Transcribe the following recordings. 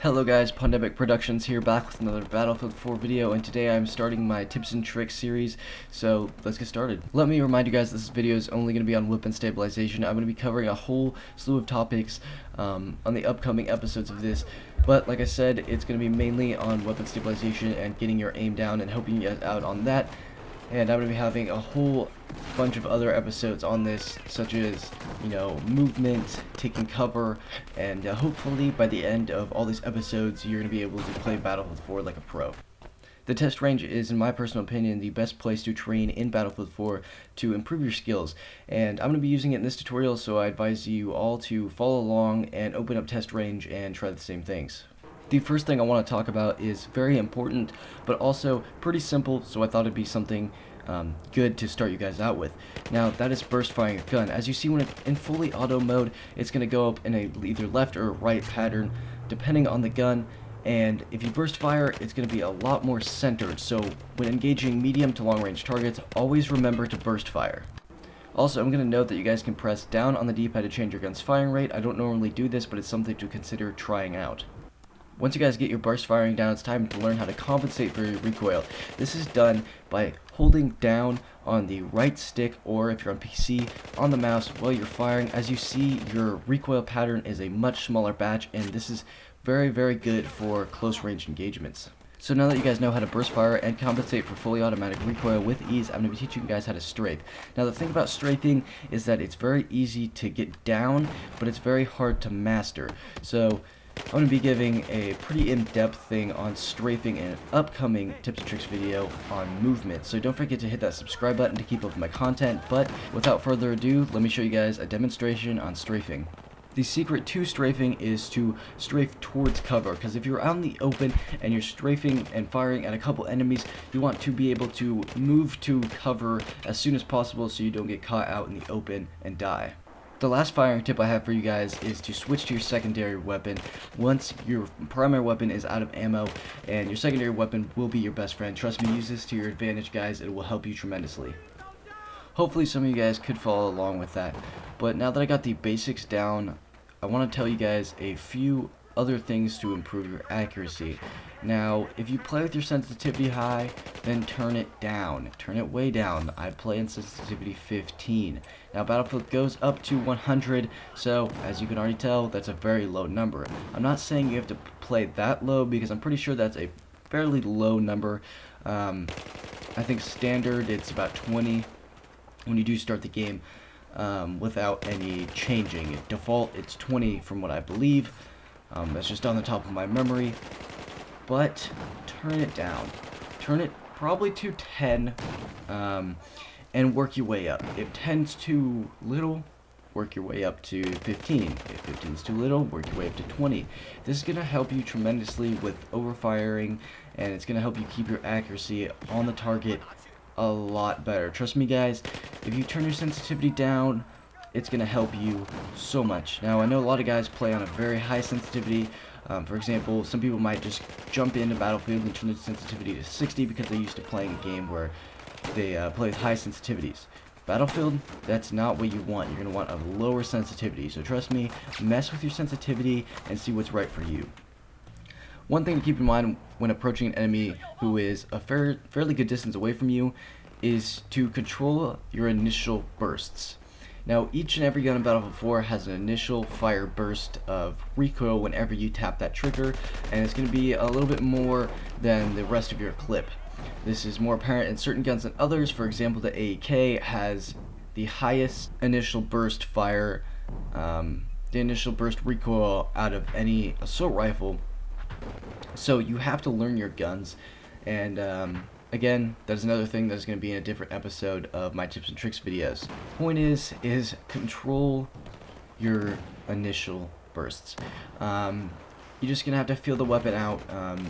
Hello guys, Pandemic Productions here, back with another Battlefield 4 video, and today I'm starting my tips and tricks series, so let's get started. Let me remind you guys this video is only going to be on weapon stabilization. I'm going to be covering a whole slew of topics on the upcoming episodes of this, but like I said, it's going to be mainly on weapon stabilization and getting your aim down and helping you guys out on that. And I'm going to be having a whole bunch of other episodes on this, such as, movement, taking cover, and hopefully by the end of all these episodes, you're going to be able to play Battlefield 4 like a pro. The test range is, in my personal opinion, the best place to train in Battlefield 4 to improve your skills, and I'm going to be using it in this tutorial, so I advise you all to follow along and open up test range and try the same things. The first thing I want to talk about is very important, but also pretty simple, so I thought it'd be something good to start you guys out with. Now, that is burst firing your gun. As you see, when it's in fully auto mode, it's going to go up in a either left or right pattern, depending on the gun, and if you burst fire, it's going to be a lot more centered, so when engaging medium to long range targets, always remember to burst fire. Also, I'm going to note that you guys can press down on the D-pad to change your gun's firing rate. I don't normally do this, but it's something to consider trying out. Once you guys get your burst firing down, it's time to learn how to compensate for your recoil. This is done by holding down on the right stick, or if you're on PC, on the mouse while you're firing. As you see, your recoil pattern is a much smaller batch, and this is very, very good for close range engagements. So now that you guys know how to burst fire and compensate for fully automatic recoil with ease, I'm going to be teaching you guys how to strafe. Now, the thing about strafing is that it's very easy to get down, but it's very hard to master. So I'm going to be giving a pretty in-depth thing on strafing in an upcoming tips and tricks video on movement. So don't forget to hit that subscribe button to keep up with my content, but without further ado, let me show you guys a demonstration on strafing. The secret to strafing is to strafe towards cover, because if you're out in the open and you're strafing and firing at a couple enemies, you want to be able to move to cover as soon as possible so you don't get caught out in the open and die. The last firing tip I have for you guys is to switch to your secondary weapon once your primary weapon is out of ammo, and your secondary weapon will be your best friend. Trust me, use this to your advantage, guys. It will help you tremendously. Hopefully some of you guys could follow along with that. But now that I got the basics down, I want to tell you guys a few other things to improve your accuracy. Now, if you play with your sensitivity high, then turn it down. Turn it way down. I play in sensitivity 15. Now, Battlefield goes up to 100, so as you can already tell, that's a very low number. I'm not saying you have to play that low, because I'm pretty sure that's a fairly low number. I think standard, it's about 20 when you do start the game without any changing. Default, it's 20 from what I believe. That's just on the top of my memory. But turn it down. Turn it probably to 10 and work your way up. If 10's too little, work your way up to 15. If 15's too little, work your way up to 20. This is going to help you tremendously with overfiring, and it's going to help you keep your accuracy on the target a lot better. Trust me, guys, if you turn your sensitivity down, it's going to help you so much. Now, I know a lot of guys play on a very high sensitivity. For example, some people might just jump into Battlefield and turn the sensitivity to 60 because they're used to playing a game where they play with high sensitivities. Battlefield, that's not what you want. You're going to want a lower sensitivity. So trust me, mess with your sensitivity and see what's right for you. One thing to keep in mind when approaching an enemy who is a fairly good distance away from you is to control your initial bursts. Now, each and every gun in Battlefield 4 has an initial fire burst of recoil whenever you tap that trigger, and it's going to be a little bit more than the rest of your clip. This is more apparent in certain guns than others. For example, the AEK has the highest initial burst fire, the initial burst recoil out of any assault rifle. So you have to learn your guns, and again, that's another thing that's going to be in a different episode of my tips and tricks videos. Point is control your initial bursts. You're just going to have to feel the weapon out.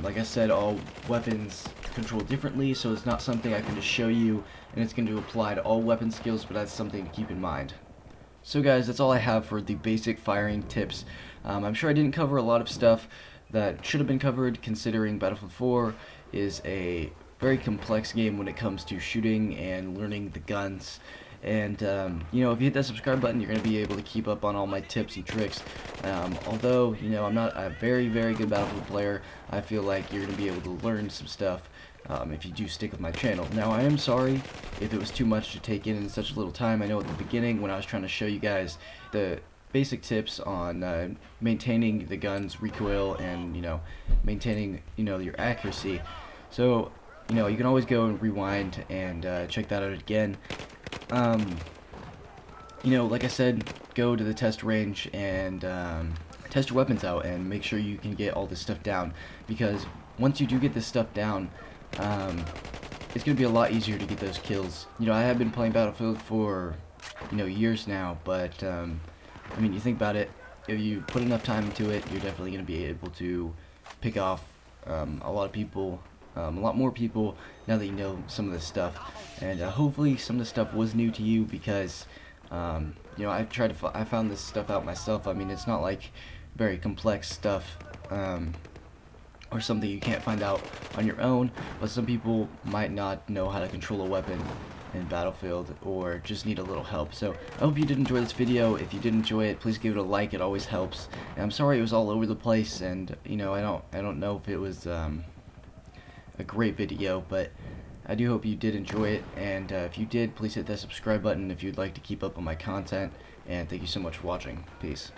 Like I said, all weapons control differently, so it's not something I can just show you and it's going to apply to all weapon skills, but that's something to keep in mind. So guys, that's all I have for the basic firing tips. I'm sure I didn't cover a lot of stuff that should have been covered, considering Battlefield 4 is a very complex game when it comes to shooting and learning the guns And you know, if you hit that subscribe button, you're going to be able to keep up on all my tips and tricks. Although, you know, I'm not a very good Battlefield player, I feel like you're going to be able to learn some stuff if you do stick with my channel. Now, I am sorry if it was too much to take in such a little time. I know at the beginning when I was trying to show you guys the basic tips on maintaining the gun's recoil and, you know, maintaining, you know, your accuracy. So, you know, you can always go and rewind and check that out again. You know, like I said, go to the test range and test your weapons out and make sure you can get all this stuff down, because once you do get this stuff down, it's going to be a lot easier to get those kills. You know, I have been playing Battlefield for, you know, years now, but I mean, you think about it, if you put enough time into it, you're definitely going to be able to pick off a lot of people, a lot more people, now that you know some of this stuff. And hopefully some of this stuff was new to you, because you know, I found this stuff out myself. I mean, it's not like very complex stuff or something you can't find out on your own, but some people might not know how to control a weapon in Battlefield, or just need a little help. So I hope you did enjoy this video. If you did enjoy it, please give it a like. It always helps. And I'm sorry it was all over the place, and you know, I don't know if it was a great video, but I do hope you did enjoy it. And if you did, please hit that subscribe button if you'd like to keep up on my content. And thank you so much for watching. Peace.